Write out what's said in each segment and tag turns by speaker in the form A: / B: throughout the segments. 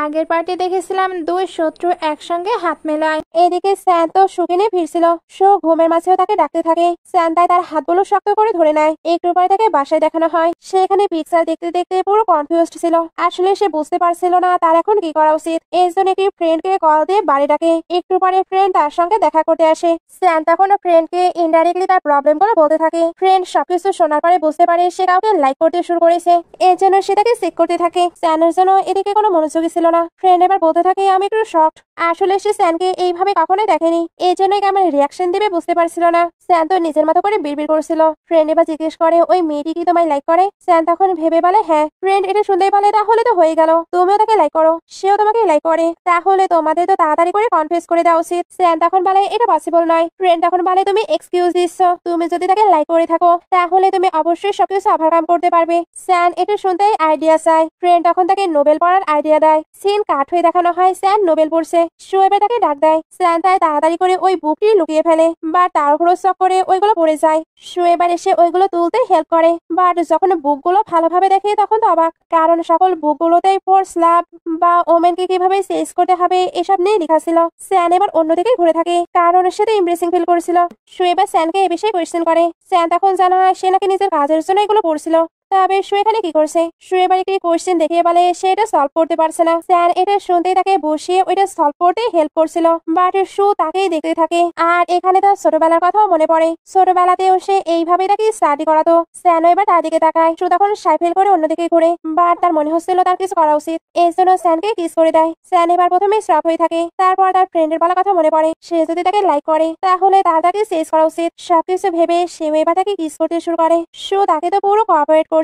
A: আগের পার্টি দেখেছিলাম দুই শত্রু একসঙ্গে হাত মেলায়। এদিকে স্যান তো সুকিনে ফিরছিল। শো ঘুমের মাঝেও তাকে ডাকতে থাকে। স্যান তাই তার হাতগুলো শক্ত করে ধরে নেয়। একটু পরে তাকে বাসায় দেখানো হয়। সে এখানে পিকচার দেখতে দেখতে পুরো কনফিউজড ছিল। আসলে সে বুঝতে পারছিল না তার এখন কি করা উচিত। এর জন্য একটি ফ্রেন্ডকে কল দিয়ে বাড়ি ডাকে। একটু পরে ফ্রেন্ড তার সঙ্গে দেখা করতে আসে। স্যান তখন ফ্রেন্ডকে ইনডাইরেক্টলি তার প্রবলেম গুলো বলতে থাকে। ফ্রেন্ড সবকিছু শোনার পরে বুঝতে পারে সে কাউকে লাইক করতে শুরু করেছে। এর জন্য সে তাকে চেক করতে থাকে। স্যানের জন্য এদিকে কোনো মনোযোগী ছিল না। ফ্রেন্ড এবার বলতে থাকে আমি একটু শকড। আসলে সে স্যানকে এইভাবে কখনোই দেখেনি। এই জন্যই কেমন রিয়াকশন দিবে বুঝতে পারছিল না। স্যান তো নিজের মতো করে বিড়বিড় করছিল। ফ্রেন্ড এবার জিজ্ঞেস করে ওই মেয়েটি কি তোমায় লাইক করে? স্যান তখন ভেবে বলে হ্যাঁ। ফ্রেন্ড এটা শুনতেই বলে তাহলে তো হয়ে গেল, তুমিও তাকে লাইক করো, সেও তোমাকে লাইক করে, তাহলে তোমাদের তো তাড়াতাড়ি করে কনফেস করে দেওয়া উচিত। স্যান তখন বলে এটা পসিবল নয়। ফ্রেন্ড তখন বলে তুমি এক্সকিউজ দিচ্ছ, তুমি যদি তাকে লাইক করে থাকো তাহলে তুমি অবশ্যই সবকিছু ওভারকাম করতে পারবে। স্যান এটা শুনতেই আইডিয়া চায়। ফ্রেন্ড তখন তাকে নোবেল পড়ার আইডিয়া দেয়। সিন কাট হয়ে দেখানো হয় স্যান নোবেল পড়ছে। শো এবার তাকে ডাক দেয়। স্যান তাই তাড়াতাড়ি করে ওই বুকটি লুকিয়ে ফেলে, বা তাড়াহুড়ো চক করে ওইগুলো পড়ে যায়। শো এবার এসে ওইগুলো তুলতে হেল্প করে, বাট যখন বুকগুলো ভালোভাবে দেখে তখন তো অবাক, কারণ সকল বুকগুলোতেই ফোর্স লাভ বা ওমেনকে কিভাবে চেজ করতে হবে এসব নিয়ে লেখা ছিল। স্যান এবার অন্যদিকে ঘুরে থাকে, কারণ সে তো ইমপ্রেসিং ফিল করছিল। শো এবার স্যানকে এ বিষয়ে কোয়েশ্চেন করে। স্যান তখন জানা হয় সে নাকি নিজের কাজের জন্য এগুলো পড়ছিল। তবে শো এখানে কি করছে? শো এবার একটি কোয়েশ্চেন দেখিয়ে বলে সে এটা সলভ করতে পারছে না। স্যান এটা শুনতেই তাকে বসিয়ে ওইটা সলভ করতে হেল্প করছিল, বাট শো তাকেই দেখতে থাকে। আর এখানে তার ছোটবেলার কথাও মনে পড়ে। ছোটবেলাতেও সে এইভাবে তাকে স্টাডি করাতো। স্যানও এবার তার দিকে তাকায়। শো তখন সাইফেল করে অন্যদিকে ঘুরে, বাট তার মনে হচ্ছিল তার কিছু করা উচিত। এই জন্য স্যানকে কিস করে দেয়। স্যান এবার প্রথমে স্ট্রাপ হয়ে থাকে। তারপর তার ফ্রেন্ডের বলা কথা মনে পড়ে, সে যদি তাকে লাইক করে তাহলে তাকে চেজ করা উচিত। সবকিছু ভেবে সে এবার তাকে কিস করতে শুরু করে। শো তাকে তো পুরো কোঅপারেট করছিল।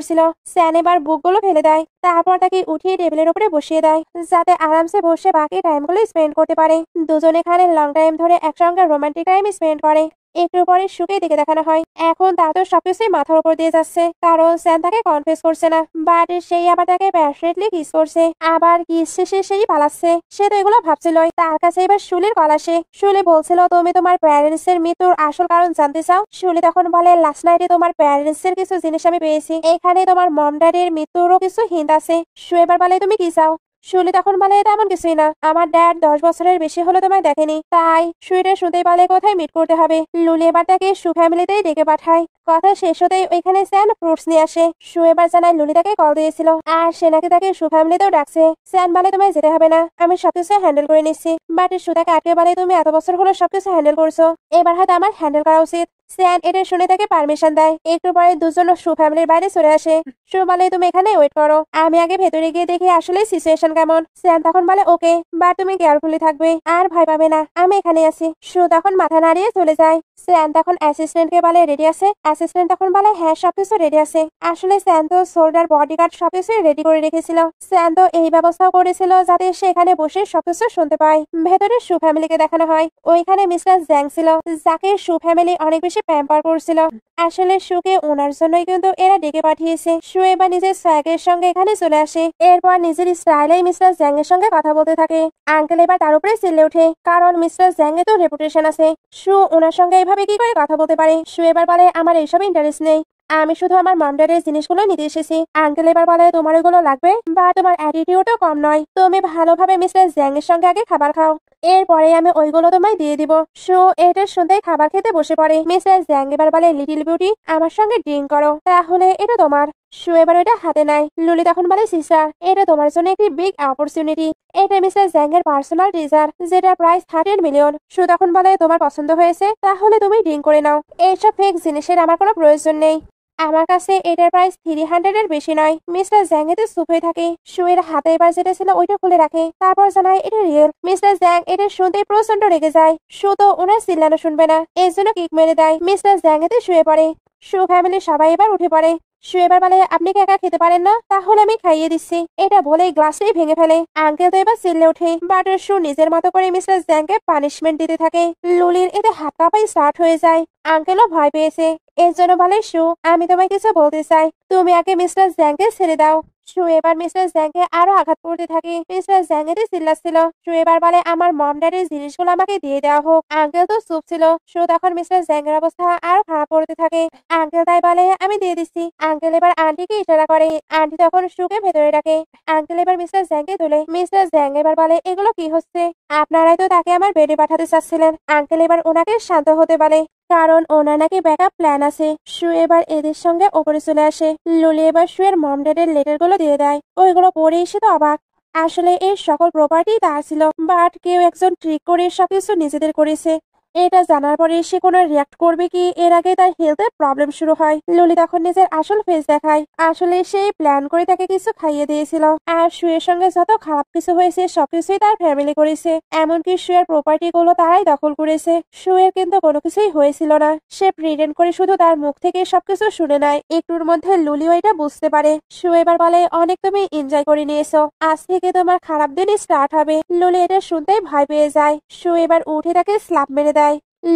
A: স্যান এবার বুকগুলো ফেলে দেয়। তারপর তাকে উঠিয়ে টেবিলের উপরে বসিয়ে দেয়, যাতে আরামসে বসে বাকি টাইমগুলো স্পেন্ড করতে পারে। দুজনে এখানে লং টাইম ধরে একসঙ্গে রোমান্টিক টাইম স্পেন্ড করে। একটু পরে সুখে দিকে দেখানো হয়। এখন তা তো সবকিছুই মাথার উপর দিয়ে যাচ্ছে, কারণ স্যান তাকে কনফেস করছে না, বাট সেই আবার তাকে প্যাশনেটলি কিস করছে। আবার কিস শেষে সেই পালাচ্ছে। সে তো এগুলো ভাবছিলই। তার কাছে এবার শুলির কল আসে। শুলি বলছিল তুমি তোমার প্যারেন্টস এর মৃত্যুর আসল কারণ জানতে চাও? শুলি তখন বলে লাস্ট নাইটে তোমার প্যারেন্টস এর কিছু জিনিস আমি পেয়েছি, এখানে তোমার মম ড্যাডির মৃত্যুরও কিছু হিন্ট আছে। শো এবার বলে তুমি কি চাও? শুলি তখন বলে তেমন কিছুই না, আমার ড্যাড 10 বছরের বেশি হলো তোমায় দেখেনি, তাই সুইটা শুনতে বলে কোথায় মিট করতে হবে। লুলি এবার তাকে সু ফ্যামিলিতেই ডেকে পাঠায়। কথা শেষ হতেই ওইখানে স্যান ফ্রুটস নিয়ে আসে। সু এবার জানায় লুলি তাকে কল দিয়েছিল, আর সে নাকি তাকে সু ফ্যামিলিতেও ডাকছে। স্যান বলে তোমায় যেতে হবে না, আমি সবকিছু হ্যান্ডেল করে নিচ্ছি। বাট সু তাকে আটকে বলে তুমি এত বছর হলো সবকিছু হ্যান্ডেল করছো, এবার হয়তো আমার হ্যান্ডেল করা উচিত। স্যান এটা শুনে তাকে পারমিশন দেয়। একটু পরে দুজন সু ফ্যামিলির বাইরে চলে আসে। সু বলে তুমি এখানে ওয়েট করো, আমি আগে ভেতরে গিয়ে দেখি আসলে সিচুয়েশন কেমন। স্যান তখন বলে ওকে, বাট তুমি কেয়ারফুলি থাকবে আর ভয় পাবে না, আমি এখানে আছি। সু তখন মাথা নাড়িয়ে চলে যায়। স্যান তখন অ্যাসিস্ট্যান্টকে বলে রেডি আছে? অ্যাসিস্ট্যান্ট তখন বলে হ্যাঁ সবকিছু রেডি আছে। আসলে স্যান তো সোল্ডার বডিগার্ড সবকিছুই রেডি করে রেখেছিল। স্যান তো এই ব্যবস্থাও করেছিল যাতে সে এখানে বসে সবকিছু শুনতে পায়। ভেতরে সু ফ্যামিলিকে দেখানো হয়। ওইখানে মিস্টার জ্যাং ছিল, যাকে সু ফ্যামিলি অনেক বেশি প্যাম্পার করছিল। আসলে সুকে ওনার জন্যই কিন্তু এরা ডেকে পাঠিয়েছে। সু এবার নিজের স্যাগের সঙ্গে এখানে চলে আসে। এরপর নিজের স্টাইলে মিস্টার জ্যাং এর সঙ্গে কথা বলতে থাকে। আঙ্কেল এবার তার উপরে চিল্লে ওঠে, কারণ মিস্টার জ্যাং এর তো রেপুটেশন আছে। সু ওনার সঙ্গে এইভাবে কি করে কথা বলতে পারে? সু এবার বলে আমার এইসব ইন্টারেস্ট নেই, আমি শুধু আমার মম ড্যাডের জিনিসগুলো নিতে এসেছি। আঙ্কেল এবার বলে তোমার ওগুলো লাগবে, বা তোমার অ্যাটিটিউডও কম নয়, তুমি ভালোভাবে মিস্টার জ্যাং এর সঙ্গে আগে খাবার খাও, এরপরে আমি ওইগুলো তোমায় দিয়ে দিব। সো এটা শুনতেই খাবার খেতে বসে পড়ে। মিস্টার জ্যাং এবার বলে লিটিল বিউটি আমার সঙ্গে ড্রিঙ্ক করো, তাহলে এটা তোমার। সো এবার ওইটা হাতে নেয়। লুলি তখন বলে সিস্টার এটা তোমার জন্য একটি বিগ অপরচুনিটি, এটা মিস্টার জ্যাং এর পার্সোনাল ট্রেজার, যেটা প্রাইস 13 মিলিয়ন। সো তখন বলে তোমার পছন্দ হয়েছে তাহলে তুমি ড্রিঙ্ক করে নাও, এইসব ফেক জিনিসের আমার কোনো প্রয়োজন নেই, আমার কাছে এটার প্রাইস 300 এর বেশি নয়। মিস্টার জ্যাং এতে চুপ হয়ে থাকে। শু এর হাতে এবার যেটা ছিল ওইটা খুলে রাখে, তারপর জানায় এটা রিয়েল। মিস্টার জ্যাং এটা শুনতেই প্রচন্ড রেগে যায়। শু তো ওনার চিল্লানো শুনবে না, এর জন্য কিক মেরে দেয়। মিস্টার জ্যাং এতে শুয়ে পড়ে। শু ফ্যামিলির সবাই এবার উঠে পড়ে। শু এবার বলে আপনি কি একা খেতে পারেন না? তাহলে আমি খাইয়ে দিচ্ছি। এটা বলে গ্লাসটাই ভেঙে ফেলে। আঙ্কেল তো এবার চিল্লে ওঠে, বাট শু নিজের মতো করে মিস্টার জ্যাংকে পানিশমেন্ট দিতে থাকে। লুলির এতে হাত কাঁপাই স্টার্ট হয়ে যায়। আঙ্কেলও ভয় পেয়েছে। এর জন্য বলে শু, আমি তোমায় কিছু বলতে চাই, তুমি আগে মিস্টার জ্যাংকে ছেড়ে দাও। শু এবার মিস্টার জ্যাংকে আরো আঘাত করতে থাকে। মিস্টার জ্যাং এটি চিল্লাচ্ছিল। শু এবার বলে আমার মম ড্যাডির জিনিসগুলো আমাকে দিয়ে দেওয়া হোক, আঙ্কেল তো চুপ ছিল। শু তখন মিস্টার জ্যাং এর অবস্থা আরো খারাপ করতে থাকে। আঙ্কেল তাই বলে আমি দিয়ে দিচ্ছি। আঙ্কেল এবার আন্টিকে ইশারা করে। আন্টি তখন শুকে ভেতরে ডাকে। আঙ্কেল এবার মিস্টার জ্যাংকে তোলে। মিস্টার জ্যাং এবার বলে এগুলো কি হচ্ছে, আপনারাই তো তাকে আমার বেডে পাঠাতে চাচ্ছিলেন। আঙ্কেল এবার ওনাকে শান্ত হতে বলে, কারণ ওনার নাকি ব্যাকআপ প্ল্যান আছে। শু এবার এদের সঙ্গে ওপরে চলে আসে। লুলি এবার শুয়ের মম ড্যাডের লেটার গুলো দিয়ে দেয়। ওইগুলো পড়ে এসে তো অবাক। আসলে এর সকল প্রপার্টি তার ছিল, বাট কেউ একজন ট্রিক করে সবকিছু নিজেদের করেছে। এটা জানার পরে সে কোনো রিয়াক্ট করবে কি, এর আগে তার হেলথের প্রবলেম শুরু হয়। লুলি তখন নিজের আসল ফেস দেখায়। আসলে সে প্ল্যান করে তাকে কিছু খাইয়ে দিয়েছিল। আর শুয়ের সঙ্গে যত খারাপ কিছু হয়েছে সবকিছুই তার ফ্যামিলি করেছে, এমনকি শুয়ের প্রপার্টি গুলো তারাই দখল করেছে। শুয়ের কিন্তু কোনো কিছুই হয়েছিল না। সে প্রিটেন্ড করে শুধু তার মুখ থেকে সবকিছু শুনে নেয়। একটুর মধ্যে লুলিও এটা বুঝতে পারে। শু এবার বলে অনেক তুমি এনজয় করে নিয়েছো, আজ থেকে তোমার খারাপ দিনই স্টার্ট হবে। লুলি এটা শুনতেই ভয় পেয়ে যায়। শু এবার উঠে তাকে স্ল্যাপ মেরে দেয়।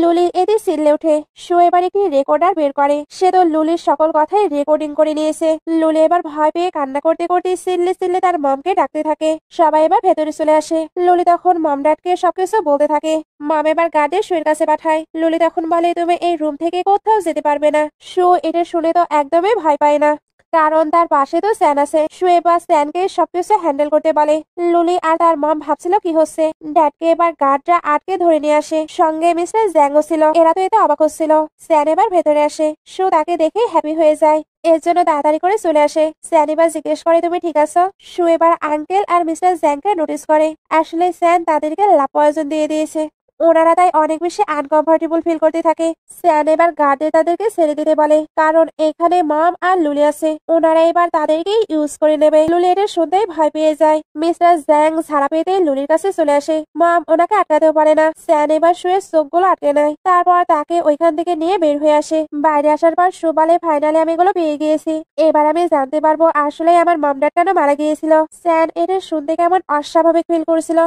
A: লুলি এতে চিল্লে ওঠে। শু এবার একটি রেকর্ডার বের করে। সে তো লুলির সকল কথাই রেকর্ডিং করে নিয়েছে। লুলি এবার ভয় পেয়ে কান্না করতে করতে চিল্লে চিল্লে তার মমকে ডাকতে থাকে। সবাই এবার ভেতরে চলে আসে। লুলি তখন মম ড্যাডকে সবকিছু বলতে থাকে। মম এবার গার্ডে শুয়ের কাছে পাঠায়। লুলি তখন বলে তুমি এই রুম থেকে কোথাও যেতে পারবে না। শু এটা শুনে তো একদমই ভয় পায় না, কারণ তার পাশে তো স্যান আছে। শু এবার স্যানকে সবকিছু হ্যান্ডেল করতে বলে। লুলি আর তার মম ভাবছিল কি হচ্ছে। ড্যাডকে এবার গার্ডরা আটকে ধরে নিয়ে আসে। সঙ্গে মিস্টার জ্যাংও ছিল। এরা তো এতে অবাক হচ্ছিল। স্যান এবার ভেতরে আসে। শু তাকে দেখে হ্যাপি হয়ে যায়। এর জন্য তাড়াতাড়ি করে চলে আসে। স্যান এবার জিজ্ঞেস করে তুমি ঠিক আছো। শু এবার আঙ্কেল আর মিস্টার জ্যাংকে নোটিস করে। আসলে স্যান তাদেরকে লাভ পয়জন দিয়ে দিয়েছে। ওনারা তাই অনেক বেশি আনকমফোর্টেবল ফিল করতে থাকে। স্যান এবার গার্ডে তাদেরকে ছেড়ে দিতে বলে, কারণ এখানে মম আর লুলি আছে। ওনারা এবার তাদেরকেই ইউজ করে নেবে। লুলি এটা শুনতেই ভয় পেয়ে যায়। মিস্টার জ্যাং ছাড়া পেতে লুলির কাছে চলে আসে। মম ওনাকে আটকাতেও পারে না। স্যান এবার শুয়ে চোখগুলো আটকে নেয়। তারপর তাকে ওইখান থেকে নিয়ে বের হয়ে আসে। বাইরে আসার পর শু বলে ফাইনালি আমি এগুলো পেয়ে গিয়েছি। এবার আমি জানতে পারবো আসলে আমার মম ড্যাড কেন মারা গিয়েছিল। স্যান এটা শুনতে কেমন অস্বাভাবিক ফিল করছিল,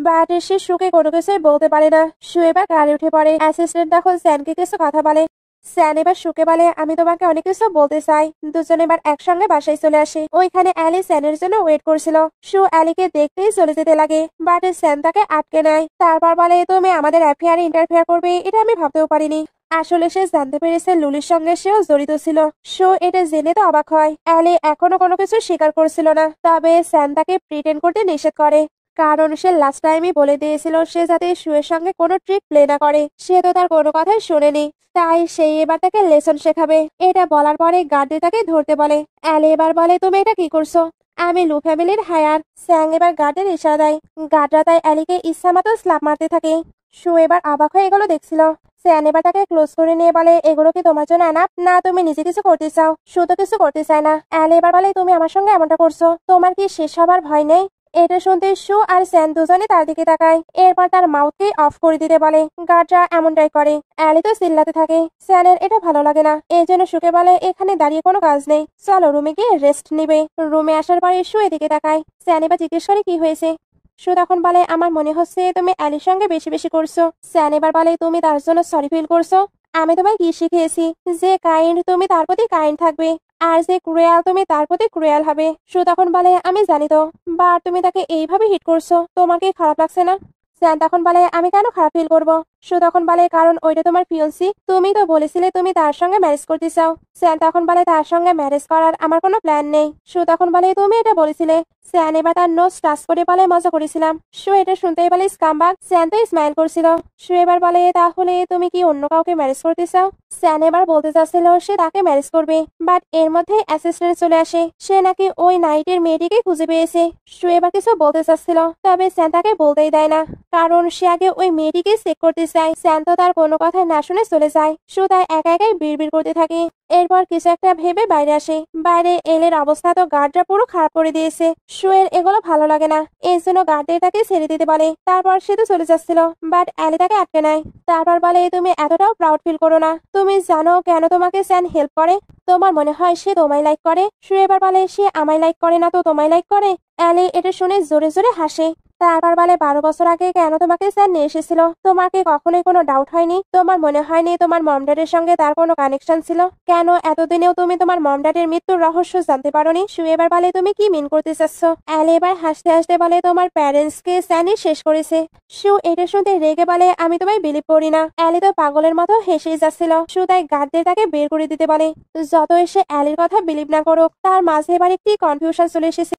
A: বাট সে শুকে কোনো কিছুই বলতে পারে না। শু এবার গাড়ি উঠে পড়ে। অ্যাসিস্ট্যান্ট তখন স্যানকে কিছু কথা বলে। স্যান এবার শুকে বলে আমি তোমাকে অনেক কিছু বলতে চাই। দুজন এবার একসঙ্গে বাসায় চলে আসে। ওইখানে অ্যালি স্যানের জন্য ওয়েট করছিল। শু অ্যালিকে দেখতেই চলে যেতে লাগে, বাট স্যান তাকে আটকে নেয়। তারপর বলে তুমি আমাদের অ্যাফেয়ারে ইন্টারফেয়ার করবে, এটা আমি ভাবতেও পারিনি। আসলে সে জানতে পেরেছে লুলির সঙ্গে সেও জড়িত ছিল। শো এটা জেনে তো অবাক হয়। অ্যালি এখনো কোনো কিছু স্বীকার করছিল না, তবে স্যান তাকে প্রিটেন্ড করতে নিষেধ করে, কারণ সে লাস্ট টাইমই বলে দিয়েছিল সে যাতে শুয়ের সঙ্গে কোনো ট্রিক প্লে না করে। সে তো তার কোনো কথাই শোনেনি, তাই সেই এবার তাকে লেসন শেখাবে। এটা বলার পরে গার্ডে তাকে ধরতে বলে। অ্যালি এবার বলে তুমি এটা কি করছো, আমি লু ফ্যামিলির হায়ার। স্যাং এবার গার্ডের ইশারা দেয়। গার্ডরা তাই অ্যালিকে ইচ্ছা মতো স্ল্যাপ মারতে থাকে। শু এবার অবাক হয়ে এগুলো দেখছিল। স্যান এবার তাকে ক্লোজ করে নিয়ে বলে এগুলো কি তোমার জন্য এনাফ, না তুমি নিজে কিছু করতে চাও। শু তো কিছু করতে চায় না। অ্যালি এবার বলে তুমি আমার সঙ্গে এমনটা করছো, তোমার কি শেষ হবার ভয় নেই। এটা শুনতে শু আর স্যান দুজনে তার দিকে তাকায়। এরপর তার মাউথকে অফ করে দিতে বলে। গার্ডরা এমনটাই করে। অ্যালি তো চিল্লাতে থাকে। স্যানের এটা ভালো লাগে না, এই জন্য শুকে বলে এখানে দাঁড়িয়ে কোনো কাজ নেই, চলো রুমে গিয়ে রেস্ট নিবে। রুমে আসার পরে শু এদিকে তাকায়। স্যান এবার জিজ্ঞেস করে কি হয়েছে। শু তখন বলে আমার মনে হচ্ছে তুমি অ্যালির সঙ্গে বেশি বেশি করছো। স্যান এবার বলে তুমি তার জন্য সরি ফিল করছো। আমি তোমায় কি শিখিয়েছি, যে কাইন্ড তুমি তার প্রতি কাইন্ড থাকবে, আর যে ক্রুয়াল তুমি তার প্রতি ক্রুয়াল হবে। শু তখন বলে আমি জানি তো, বা তুমি তাকে এইভাবে হিট করছো, তোমার কি খারাপ লাগছে না। স্যান তখন বলে আমি কেন খারাপ ফিল করবো। শু তখন বলে কারণ ওইটা তোমার ফিয়ন্সি, তুমি তো বলেছিলে তুমি তার সঙ্গে ম্যারেজ করতে চাও। স্যান তখন বলে তার সঙ্গে ম্যারেজ করার আমার কোনো প্ল্যান নেই। শু তখন বলে তুমি এটা বলেছিলে। স্যান এবার তার নোজ টাচ করে বলে মজা করেছিলাম। শু এটা শুনতেই বলে স্কামবাগ। স্যান তো স্মাইল করছিল। শু এবার বলে তাহলে তুমি কি অন্য কাউকে ম্যারেজ করতে চাও। স্যান এবার বলতে চাচ্ছিল সে তাকে ম্যারেজ করবে, বাট এর মধ্যে অ্যাসিস্ট্যান্ট চলে আসে। সে নাকি ওই নাইটের মেয়েটিকে খুঁজে পেয়েছে। শু এবার কিছু বলতে চাচ্ছিল, তবে স্যান তাকে বলতেই দেয় না, কারণ সে আগে ওই মেয়েটিকে চেক করতে চায়। স্যান তো তার কোনো কথাই না শুনে চলে যায়। শু তাই একা একাই বিড়বিড় করতে থাকে। এরপর কিছু একটা ভেবে বাইরে আসে। বাইরে এলের অবস্থা তো গার্ডরা পুরো খারাপ করে দিয়েছে। শু এর এগুলো ভালো লাগে না, এই জন্য গার্ডে তাকে ছেড়ে দিতে বলে। তারপর সে তো চলে যাচ্ছিল, বাট অ্যালি তাকে আটকে নেয়। তারপর বলে তুমি এতটাও প্রাউড ফিল করো না, তুমি জানো কেন তোমাকে স্যান হেল্প করে। তোমার মনে হয় সে তোমায় লাইক করে? সু এবার বলে সে আমায় লাইক করে না তো তোমায় লাইক করে? অ্যালি এটা শুনে জোরে জোরে হাসে। তারপর বলে 12 বছর আগে কেন তোমাকে স্যার নিয়ে এসেছিল? তোমার কি কখনোই কোনো ডাউট হয়নি? তোমার মনে হয়নি তোমার মম ড্যাডের সঙ্গে তার কোনো কানেকশন ছিল? কেন এতদিনেও তুমি তোমার মম ড্যাডের মৃত্যুর রহস্য জানতে পারোনি? সু এবার বলে তুমি কি মিন করতে চাচ্ছ? অ্যালি এবার হাসতে হাসতে বলে তোমার প্যারেন্টসকে স্যানি শেষ করেছে। সু এটা শুনতে রেগে বলে আমি তোমায় বিলিভ করি না। অ্যালি তো পাগলের মতো হেসেই যাচ্ছিল। সু তাই গার্ডদের তাকে বের করে দিতে বলে। যত এসে অ্যালির কথা বিলিভ না করুক, তার মাঝে এবার একটি কনফিউশন চলে এসেছে।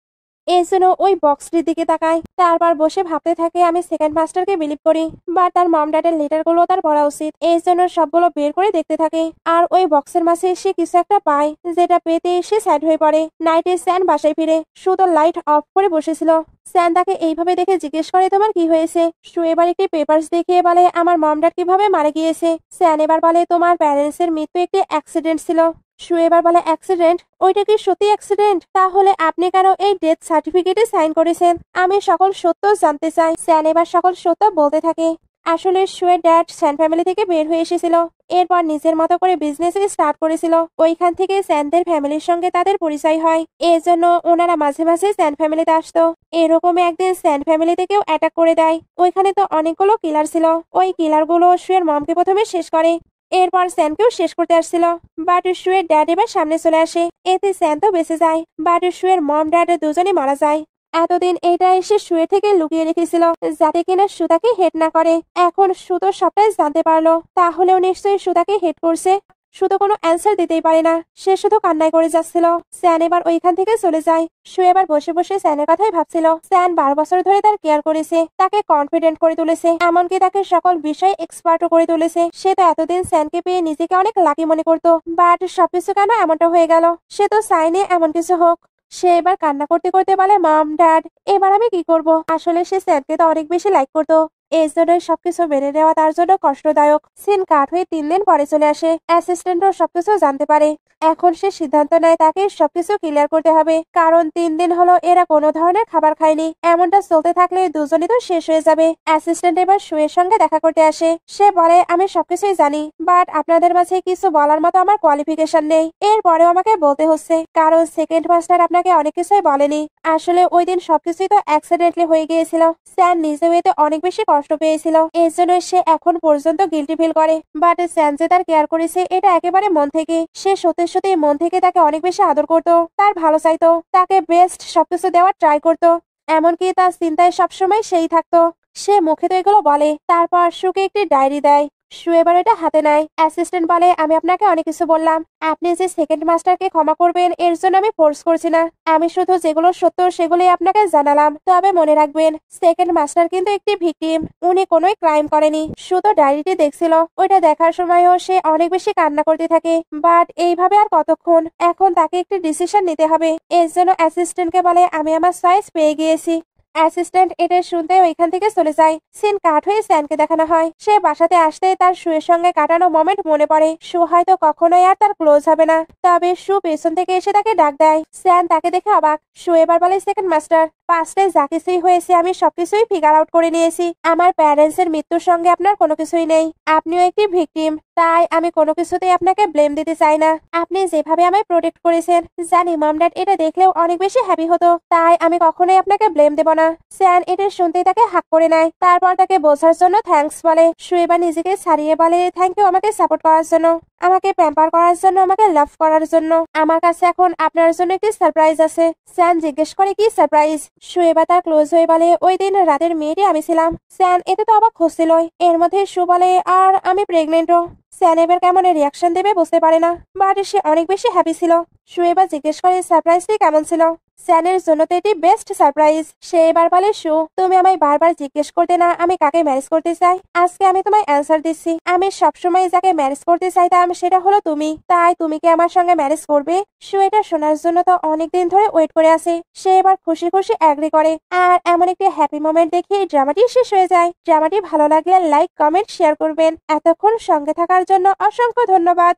A: এই জন্য ওই বক্সটির দিকে তাকায়। তারপর বসে ভাবতে থাকে আমি সেকেন্ড মাস্টারকে বিলিভ করি, বা তার মম ড্যাডের লেটারগুলো তার পড়া উচিত। এই জন্য সবগুলো বের করে দেখতে থাকে। আর ওই বক্সের মাঝে সে কিছু একটা পায়, যেটা পেতে সে স্যাড হয়ে পড়ে। নাইটে স্যান বাসায় ফিরে সু তো লাইট অফ করে বসেছিল। স্যান তাকে এইভাবে দেখে জিজ্ঞেস করে তোমার কি হয়েছে? সু এবার একটি পেপারস দেখিয়ে বলে আমার মম ড্যাড কিভাবে মারা গিয়েছে। স্যান এবার বলে তোমার প্যারেন্টস এর মৃত্যু একটি অ্যাক্সিডেন্ট ছিল। সু এবার বলে অ্যাক্সিডেন্ট? ওইটা কি সত্যি অ্যাক্সিডেন্ট? তাহলে আপনি কেন এই ডেথ সার্টিফিকেটে সাইন করেছেন? আমি সকল সত্য জানতে চাই। স্যান এবার সকল সত্য বলতে থাকে। আসলে সুয়ের ড্যাড স্যান ফ্যামিলি থেকে বের হয়ে এসেছিল। এরপর নিজের মতো করে বিজনেস স্টার্ট করেছিল। ওইখান থেকে স্যানদের ফ্যামিলির সঙ্গে তাদের পরিচয় হয়। এই জন্য ওনারা মাঝে মাঝে স্যান ফ্যামিলিতে আসতো। এরকমই একদিন স্যান ফ্যামিলিতে কেউ অ্যাটাক করে দেয়। ওইখানে তো অনেকগুলো কিলার ছিল। ওই কিলার গুলো সুয়ের মমকে প্রথমে শেষ করে। এরপর স্যানকেও শেষ করতে আসছিল। বাট সুয়ের ড্যাড এবার সামনে চলে আসে। এতে স্যান তো বেঁচে যায়, বাট সুয়ের মম ড্যাড দুজনে মারা যায়। এতদিন এটা এসে শুয়ে থেকে লুকিয়ে রেখেছিল, যাতে কিনা সুতাকে হেড না করে। এখন সু তো সবটাই জানতে পারলো। তাহলেও নিশ্চয়ই সুতাকে হেড করছে। সু তো কোনো অ্যান্সার দিতেই পারে না। সে শুধু কান্নায় করে যাচ্ছিল। স্যান এবার ওইখান থেকে চলে যায়। সু এবার বসে বসে স্যানের কথাই ভাবছিল। স্যান 12 বছর ধরে তার কেয়ার করেছে, তাকে কনফিডেন্ট করে তুলেছে, এমনকি তাকে সকল বিষয়ে এক্সপার্টও করে তুলেছে। সে তো এতদিন স্যানকে পেয়ে নিজেকে অনেক লাকি মনে করতো। বাট সবকিছু কেন এমনটা হয়ে গেল? সে তো চায়নি এমন কিছু হোক। সে এবার কান্না করতে করতে বলে মম ড্যাড এবার আমি কি করব? আসলে সে স্যানকে তো অনেক বেশি লাইক করতো। এই জন্যই সবকিছু মেনে নেওয়া তার জন্য কষ্টদায়ক। সিন কাট হয়ে 3 দিন পরে চলে আসে। অ্যাসিস্ট্যান্টও সবকিছু জানতে পারে। এখন সে সিদ্ধান্ত নেয় তাকে সবকিছু ক্লিয়ার করতে হবে, কারণ 3 দিন হলো এরা কোনো ধরনের খাবার খায়নি। এমনটা চলতে থাকলে দুজনই তো শেষ হয়ে যাবে। অ্যাসিস্ট্যান্ট এবার সুয়ের সঙ্গে দেখা করতে আসে। সে বলে আমি সবকিছুই জানি, বাট আপনাদের মাঝে কিছু বলার মতো আমার কোয়ালিফিকেশন নেই। এরপরেও আমাকে বলতে হচ্ছে, কারণ সেকেন্ড মাস্টার আপনাকে অনেক কিছুই বলেনি। আসলে ওই দিন সবকিছুই তো অ্যাক্সিডেন্টলি হয়ে গিয়েছিল। স্যান নিজেও এতে অনেক বেশি কষ্ট পেয়েছিল। এই জন্য সে এখন পর্যন্ত গিল্টি ফিল করে। বাট স্যান যে তার কেয়ার করেছে এটা একেবারে মন থেকে। সে সত্যি সত্যি মন থেকে তাকে অনেক বেশি আদর করতো, তার ভালো চাইতো, তাকে বেস্ট সবকিছু দেওয়ার ট্রাই করতো। এমনকি তার চিন্তায় সবসময় সেই থাকতো। সে মুখে তো এগুলো বলে। তারপর সুকে একটি ডায়েরি দেয়। সু এবার এটা হাতে নেয়। অ্যাসিস্ট্যান্ট বলে আমি আপনাকে অনেক কিছু বললাম। আপনি যে সেকেন্ড মাস্টারকে ক্ষমা করবেন এর জন্য আমি ফোর্স করছি না। আমি শুধু যেগুলো সত্য সেগুলোই আপনাকে জানালাম। তবে মনে রাখবেন সেকেন্ড মাস্টার কিন্তু একটি ভিকটিম। উনি কোনো ক্রাইম করেনি। সু তো ডায়েরিটি দেখছিল। ওইটা দেখার সময়ও সে অনেক বেশি কান্না করতে থাকে। বাট এইভাবে আর কতক্ষণ? এখন তাকে একটি ডিসিশন নিতে হবে। এর জন্য অ্যাসিস্ট্যান্টকে বলে আমি আমার চয়েস পেয়ে গিয়েছি। অ্যাসিস্ট্যান্ট এটা শুনতে ওইখান থেকে চলে যায়। সিন কাট হয়ে স্যানকে দেখানো হয়। সে বাসাতে আসতে তার সুয়ের সঙ্গে কাটানো মোমেন্ট মনে পড়ে। সু হয়তো কখনোই আর তার ক্লোজ হবে না। তবে সু পেছন থেকে এসে তাকে ডাক দেয়। স্যান তাকে দেখে অবাক। সু এবার বলে সেকেন্ড মাস্টার পাস্টে যা কিছুই হয়েছে আমি সবকিছুই ফিগার আউট করে নিয়েছি। আমার প্যারেন্টস এর মৃত্যুর সঙ্গে আপনার কোনো কিছুই নেই। আপনিও একটি ভিকটিম, তাই আমি কোনো কিছুতেই আপনাকে ব্লেম দিতে চাই না। আপনি যেভাবে আমায় প্রোটেক্ট করেছেন, জানি মম ড্যাড এটা দেখলেও অনেক বেশি হ্যাপি হতো। তাই আমি কখনোই আপনাকে ব্লেম দেব না। স্যান এটা শুনতেই তাকে হাক করে নেয়। তারপর তাকে বোঝার জন্য থ্যাঙ্কস বলে। সু এবার নিজেকে ছাড়িয়ে বলে থ্যাংক ইউ আমাকে সাপোর্ট করার জন্য, আমাকে প্যাম্পার করার জন্য, আমাকে লাভ করার জন্য। আমার কাছে এখন আপনার জন্য একটি সারপ্রাইজ আছে। স্যান জিজ্ঞেস করে কি সারপ্রাইজ? সু এবার তার ক্লোজ হয়ে বলে ওই দিন রাতের মেয়েটি আমি ছিলাম। স্যান এতে তো অবাক হচ্ছিল। এর মধ্যে সু বলে আর আমি প্রেগনেন্টও। স্যান এবার কেমন রিয়াকশন দেবে বুঝতে পারে না, বাট সে অনেক বেশি হ্যাপি ছিল। সু এবার জিজ্ঞেস করে সারপ্রাইজটি কেমন ছিল। স্যানের জন্য তো এটি বেস্ট সারপ্রাইজ। সে এবার বলে সু তুমি আমায় বারবার জিজ্ঞেস করতে না আমি কাকে ম্যারেজ করতে চাই। আজকে আমি তোমায় অ্যান্সার দিচ্ছি। আমি সবসময় যাকে ম্যারেজ করতে চাইতাম সেটা হলো তুমি। তাই তুমি কি আমার সঙ্গে ম্যারেজ করবে? সু এটা শোনার জন্য তো অনেকদিন ধরে ওয়েট করে আছে। সে এবার খুশি খুশি অ্যাগ্রি করে। আর এমন একটি হ্যাপি মোমেন্ট দেখে ড্রামাটি শেষ হয়ে যায়। ড্রামাটি ভালো লাগলে লাইক কমেন্ট শেয়ার করবেন। এতক্ষণ সঙ্গে থাকার জন্য অসংখ্য ধন্যবাদ।